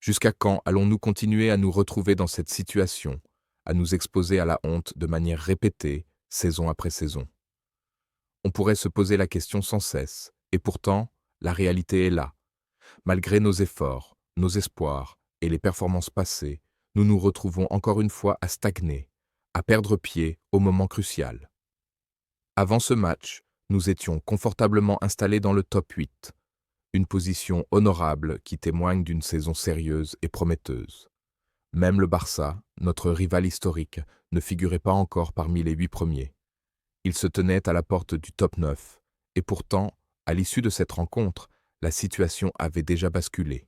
Jusqu'à quand allons-nous continuer à nous retrouver dans cette situation, à nous exposer à la honte de manière répétée, saison après saison? On pourrait se poser la question sans cesse, et pourtant, la réalité est là. Malgré nos efforts, nos espoirs et les performances passées, nous nous retrouvons encore une fois à stagner, à perdre pied au moment crucial. Avant ce match, nous étions confortablement installés dans le top 8, une position honorable qui témoigne d'une saison sérieuse et prometteuse. Même le Barça, notre rival historique, ne figurait pas encore parmi les 8 premiers. Il se tenait à la porte du top 9, et pourtant, à l'issue de cette rencontre, la situation avait déjà basculé.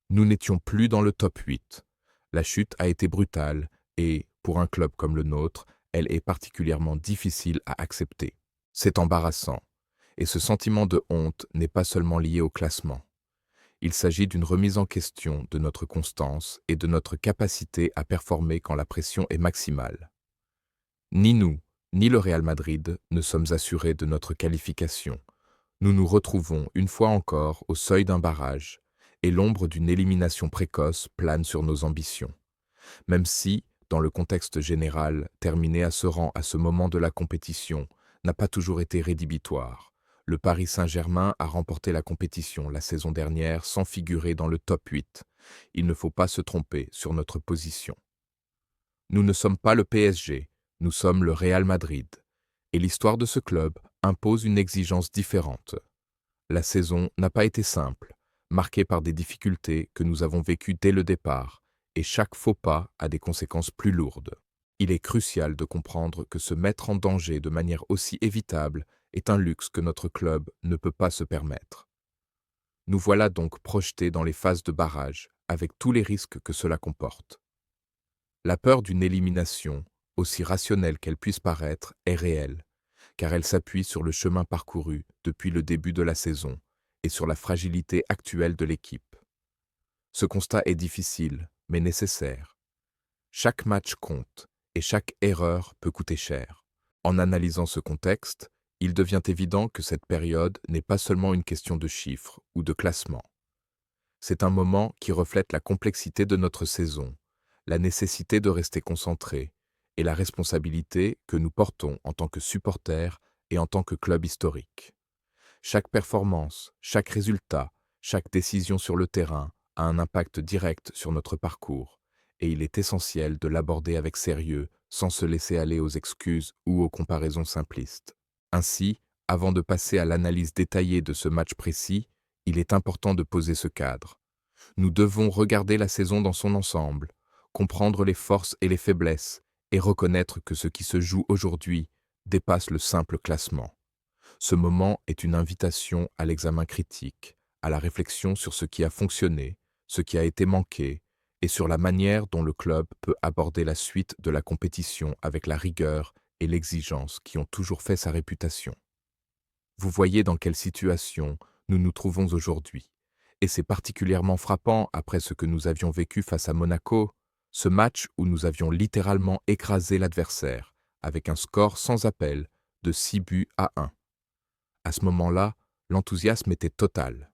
Nous n'étions plus dans le top 8. La chute a été brutale et, pour un club comme le nôtre, elle est particulièrement difficile à accepter. C'est embarrassant, et ce sentiment de honte n'est pas seulement lié au classement. Il s'agit d'une remise en question de notre constance et de notre capacité à performer quand la pression est maximale. Ni nous, ni le Real Madrid ne sommes assurés de notre qualification. Nous nous retrouvons une fois encore au seuil d'un barrage, et l'ombre d'une élimination précoce plane sur nos ambitions. Même si, dans le contexte général, terminer à ce rang à ce moment de la compétition n'a pas toujours été rédhibitoire. Le Paris Saint-Germain a remporté la compétition la saison dernière sans figurer dans le top 8. Il ne faut pas se tromper sur notre position. Nous ne sommes pas le PSG, nous sommes le Real Madrid. Et l'histoire de ce club impose une exigence différente. La saison n'a pas été simple, marquée par des difficultés que nous avons vécues dès le départ, et chaque faux pas a des conséquences plus lourdes. Il est crucial de comprendre que se mettre en danger de manière aussi évitable est un luxe que notre club ne peut pas se permettre. Nous voilà donc projetés dans les phases de barrage, avec tous les risques que cela comporte. La peur d'une élimination, aussi rationnelle qu'elle puisse paraître, est réelle, car elle s'appuie sur le chemin parcouru depuis le début de la saison et sur la fragilité actuelle de l'équipe. Ce constat est difficile, mais nécessaire. Chaque match compte, et chaque erreur peut coûter cher. En analysant ce contexte, il devient évident que cette période n'est pas seulement une question de chiffres ou de classement. C'est un moment qui reflète la complexité de notre saison, la nécessité de rester concentré et la responsabilité que nous portons en tant que supporters et en tant que club historique. Chaque performance, chaque résultat, chaque décision sur le terrain a un impact direct sur notre parcours, et il est essentiel de l'aborder avec sérieux sans se laisser aller aux excuses ou aux comparaisons simplistes. Ainsi, avant de passer à l'analyse détaillée de ce match précis, il est important de poser ce cadre. Nous devons regarder la saison dans son ensemble, comprendre les forces et les faiblesses, et reconnaître que ce qui se joue aujourd'hui dépasse le simple classement. Ce moment est une invitation à l'examen critique, à la réflexion sur ce qui a fonctionné, ce qui a été manqué, et sur la manière dont le club peut aborder la suite de la compétition avec la rigueur et l'exigence qui ont toujours fait sa réputation. Vous voyez dans quelle situation nous nous trouvons aujourd'hui. Et c'est particulièrement frappant après ce que nous avions vécu face à Monaco, ce match où nous avions littéralement écrasé l'adversaire, avec un score sans appel de 6-1. À ce moment-là, l'enthousiasme était total.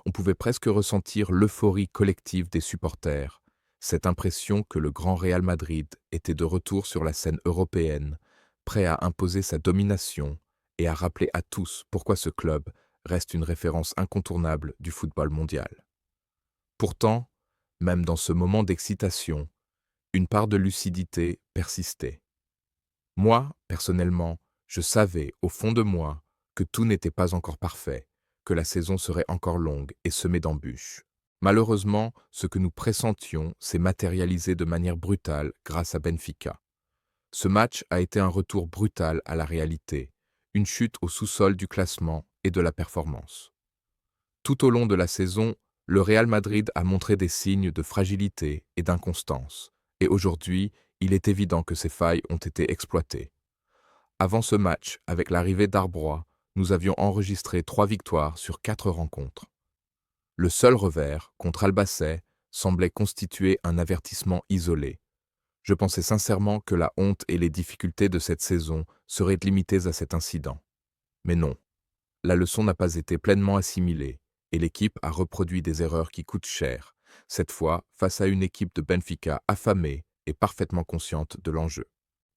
On pouvait presque ressentir l'euphorie collective des supporters, cette impression que le grand Real Madrid était de retour sur la scène européenne, prêt à imposer sa domination et à rappeler à tous pourquoi ce club reste une référence incontournable du football mondial. Pourtant, même dans ce moment d'excitation, une part de lucidité persistait. Moi, personnellement, je savais, au fond de moi, que tout n'était pas encore parfait, que la saison serait encore longue et semée d'embûches. Malheureusement, ce que nous pressentions s'est matérialisé de manière brutale grâce à Benfica. Ce match a été un retour brutal à la réalité, une chute au sous-sol du classement et de la performance. Tout au long de la saison, le Real Madrid a montré des signes de fragilité et d'inconstance, et aujourd'hui, il est évident que ces failles ont été exploitées. Avant ce match, avec l'arrivée d'Arbroa, nous avions enregistré 3 victoires sur 4 rencontres. Le seul revers, contre Albacete, semblait constituer un avertissement isolé. Je pensais sincèrement que la honte et les difficultés de cette saison seraient limitées à cet incident. Mais non, la leçon n'a pas été pleinement assimilée, et l'équipe a reproduit des erreurs qui coûtent cher, cette fois face à une équipe de Benfica affamée et parfaitement consciente de l'enjeu.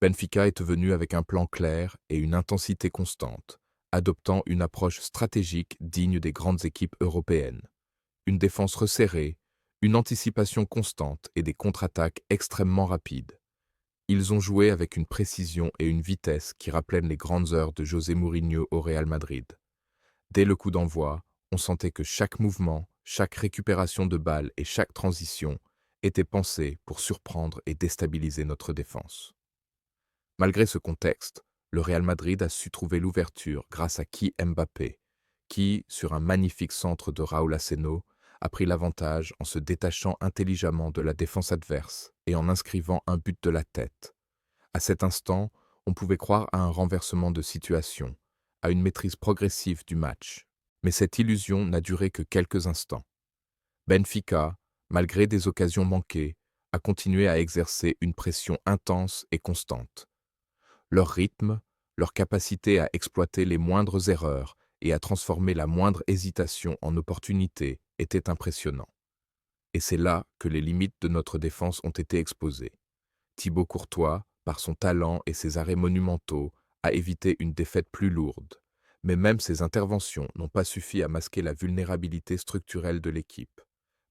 Benfica est venu avec un plan clair et une intensité constante, adoptant une approche stratégique digne des grandes équipes européennes. Une défense resserrée, une anticipation constante et des contre-attaques extrêmement rapides. Ils ont joué avec une précision et une vitesse qui rappellent les grandes heures de José Mourinho au Real Madrid. Dès le coup d'envoi, on sentait que chaque mouvement, chaque récupération de balle et chaque transition était pensé pour surprendre et déstabiliser notre défense. Malgré ce contexte, le Real Madrid a su trouver l'ouverture grâce à Mbappé, qui, sur un magnifique centre de Raúl Aceno, a pris l'avantage en se détachant intelligemment de la défense adverse et en inscrivant un but de la tête. À cet instant, on pouvait croire à un renversement de situation, à une maîtrise progressive du match. Mais cette illusion n'a duré que quelques instants. Benfica, malgré des occasions manquées, a continué à exercer une pression intense et constante. Leur rythme, leur capacité à exploiter les moindres erreurs et à transformer la moindre hésitation en opportunité était impressionnant. Et c'est là que les limites de notre défense ont été exposées. Thibaut Courtois, par son talent et ses arrêts monumentaux, a évité une défaite plus lourde. Mais même ses interventions n'ont pas suffi à masquer la vulnérabilité structurelle de l'équipe.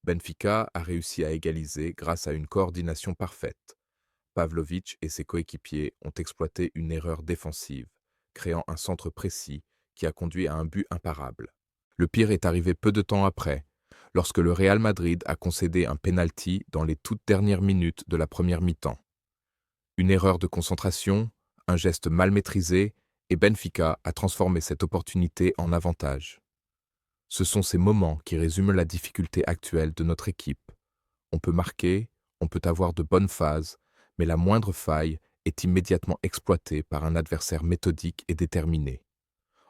Benfica a réussi à égaliser grâce à une coordination parfaite. Pavlovic et ses coéquipiers ont exploité une erreur défensive, créant un centre précis qui a conduit à un but imparable. Le pire est arrivé peu de temps après, lorsque le Real Madrid a concédé un penalty dans les toutes dernières minutes de la première mi-temps. Une erreur de concentration, un geste mal maîtrisé, et Benfica a transformé cette opportunité en avantage. Ce sont ces moments qui résument la difficulté actuelle de notre équipe. On peut marquer, on peut avoir de bonnes phases, mais la moindre faille est immédiatement exploitée par un adversaire méthodique et déterminé.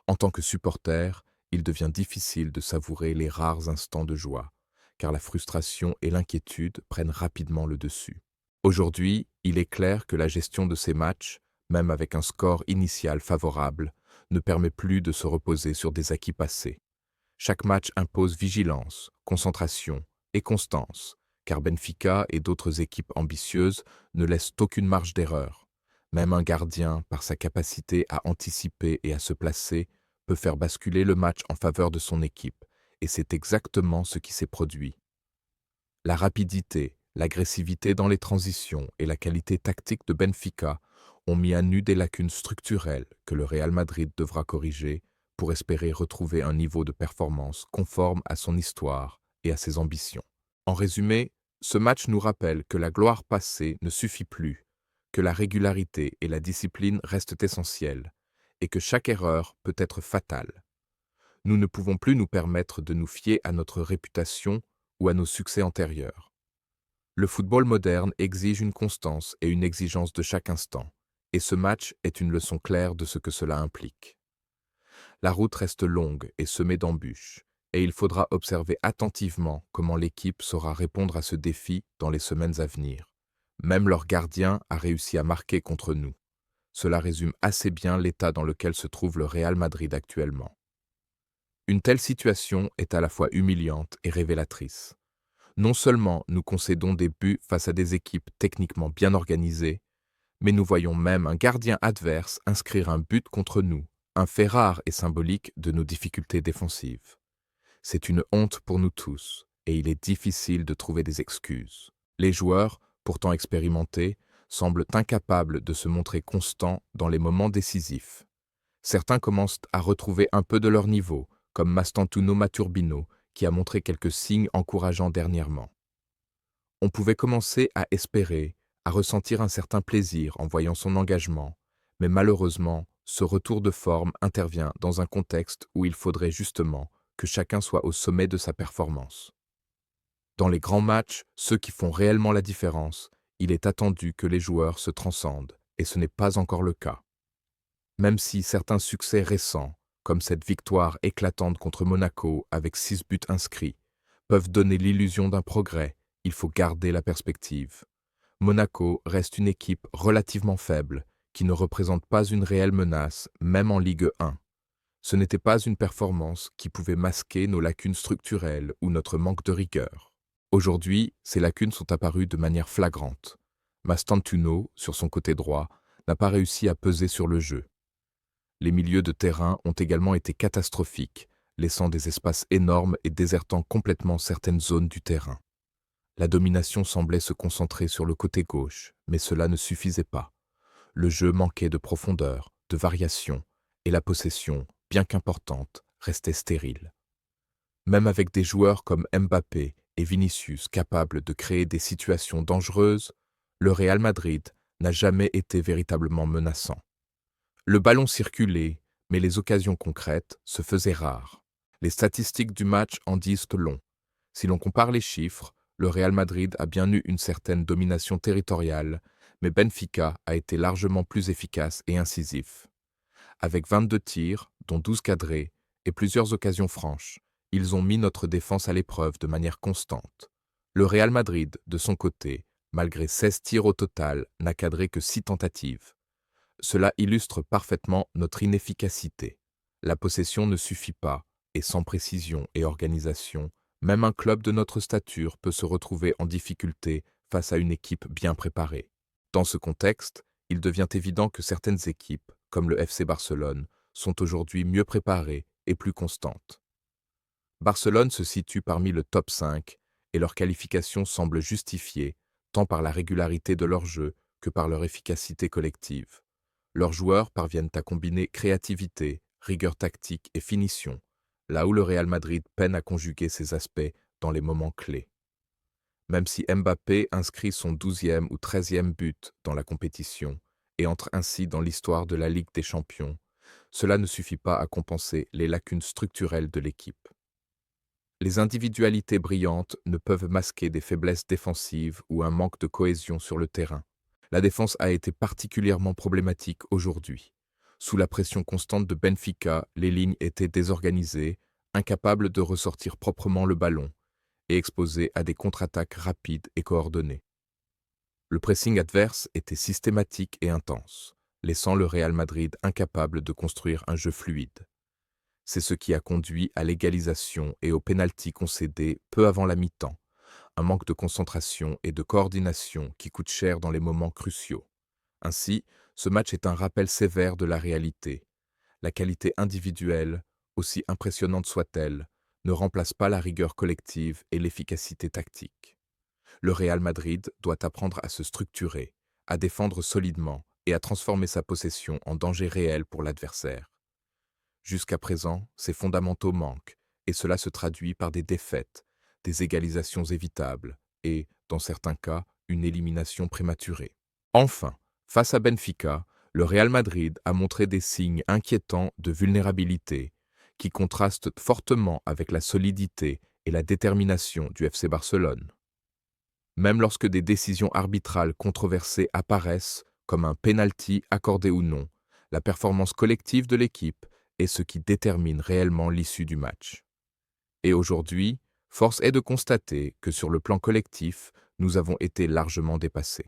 En tant que supporter, il devient difficile de savourer les rares instants de joie, car la frustration et l'inquiétude prennent rapidement le dessus. Aujourd'hui, il est clair que la gestion de ces matchs, même avec un score initial favorable, ne permet plus de se reposer sur des acquis passés. Chaque match impose vigilance, concentration et constance, car Benfica et d'autres équipes ambitieuses ne laissent aucune marge d'erreur. Même un gardien, par sa capacité à anticiper et à se placer, peut faire basculer le match en faveur de son équipe, et c'est exactement ce qui s'est produit. La rapidité, l'agressivité dans les transitions et la qualité tactique de Benfica ont mis à nu des lacunes structurelles que le Real Madrid devra corriger pour espérer retrouver un niveau de performance conforme à son histoire et à ses ambitions. En résumé, ce match nous rappelle que la gloire passée ne suffit plus, que la régularité et la discipline restent essentielles, et que chaque erreur peut être fatale. Nous ne pouvons plus nous permettre de nous fier à notre réputation ou à nos succès antérieurs. Le football moderne exige une constance et une exigence de chaque instant, et ce match est une leçon claire de ce que cela implique. La route reste longue et semée d'embûches, et il faudra observer attentivement comment l'équipe saura répondre à ce défi dans les semaines à venir. Même leur gardien a réussi à marquer contre nous. Cela résume assez bien l'état dans lequel se trouve le Real Madrid actuellement. Une telle situation est à la fois humiliante et révélatrice. Non seulement nous concédons des buts face à des équipes techniquement bien organisées, mais nous voyons même un gardien adverse inscrire un but contre nous, un fait rare et symbolique de nos difficultés défensives. C'est une honte pour nous tous, et il est difficile de trouver des excuses. Les joueurs, pourtant expérimentés, semblent incapables de se montrer constants dans les moments décisifs. Certains commencent à retrouver un peu de leur niveau, comme Mastantuono Maturbino, qui a montré quelques signes encourageants dernièrement. On pouvait commencer à espérer, à ressentir un certain plaisir en voyant son engagement, mais malheureusement, ce retour de forme intervient dans un contexte où il faudrait justement que chacun soit au sommet de sa performance. Dans les grands matchs, ceux qui font réellement la différence, il est attendu que les joueurs se transcendent, et ce n'est pas encore le cas. Même si certains succès récents, comme cette victoire éclatante contre Monaco avec 6 buts inscrits, peuvent donner l'illusion d'un progrès, il faut garder la perspective. Monaco reste une équipe relativement faible, qui ne représente pas une réelle menace, même en Ligue 1. Ce n'était pas une performance qui pouvait masquer nos lacunes structurelles ou notre manque de rigueur. Aujourd'hui, ces lacunes sont apparues de manière flagrante. Mastantuono, sur son côté droit, n'a pas réussi à peser sur le jeu. Les milieux de terrain ont également été catastrophiques, laissant des espaces énormes et désertant complètement certaines zones du terrain. La domination semblait se concentrer sur le côté gauche, mais cela ne suffisait pas. Le jeu manquait de profondeur, de variation, et la possession, bien qu'importante, restait stérile. Même avec des joueurs comme Mbappé et Vinicius capables de créer des situations dangereuses, le Real Madrid n'a jamais été véritablement menaçant. Le ballon circulait, mais les occasions concrètes se faisaient rares. Les statistiques du match en disent long. Si l'on compare les chiffres, le Real Madrid a bien eu une certaine domination territoriale, mais Benfica a été largement plus efficace et incisif. Avec 22 tirs, dont 12 cadrés, et plusieurs occasions franches, ils ont mis notre défense à l'épreuve de manière constante. Le Real Madrid, de son côté, malgré 16 tirs au total, n'a cadré que 6 tentatives. Cela illustre parfaitement notre inefficacité. La possession ne suffit pas, et sans précision et organisation, même un club de notre stature peut se retrouver en difficulté face à une équipe bien préparée. Dans ce contexte, il devient évident que certaines équipes, comme le FC Barcelone, sont aujourd'hui mieux préparées et plus constantes. Barcelone se situe parmi le top 5 et leur qualification semble justifiée tant par la régularité de leur jeu que par leur efficacité collective. Leurs joueurs parviennent à combiner créativité, rigueur tactique et finition, là où le Real Madrid peine à conjuguer ces aspects dans les moments clés. Même si Mbappé inscrit son 12e ou 13e but dans la compétition et entre ainsi dans l'histoire de la Ligue des Champions, cela ne suffit pas à compenser les lacunes structurelles de l'équipe. Les individualités brillantes ne peuvent masquer des faiblesses défensives ou un manque de cohésion sur le terrain. La défense a été particulièrement problématique aujourd'hui. Sous la pression constante de Benfica, les lignes étaient désorganisées, incapables de ressortir proprement le ballon et exposées à des contre-attaques rapides et coordonnées. Le pressing adverse était systématique et intense, laissant le Real Madrid incapable de construire un jeu fluide. C'est ce qui a conduit à l'égalisation et au pénalty concédé peu avant la mi-temps, un manque de concentration et de coordination qui coûte cher dans les moments cruciaux. Ainsi, ce match est un rappel sévère de la réalité. La qualité individuelle, aussi impressionnante soit-elle, ne remplace pas la rigueur collective et l'efficacité tactique. Le Real Madrid doit apprendre à se structurer, à défendre solidement et à transformer sa possession en danger réel pour l'adversaire. Jusqu'à présent, ces fondamentaux manquent, et cela se traduit par des défaites, des égalisations évitables et, dans certains cas, une élimination prématurée. Enfin, face à Benfica, le Real Madrid a montré des signes inquiétants de vulnérabilité qui contrastent fortement avec la solidité et la détermination du FC Barcelone. Même lorsque des décisions arbitrales controversées apparaissent, comme un penalty accordé ou non, la performance collective de l'équipe est ce qui détermine réellement l'issue du match. Et aujourd'hui, force est de constater que sur le plan collectif, nous avons été largement dépassés.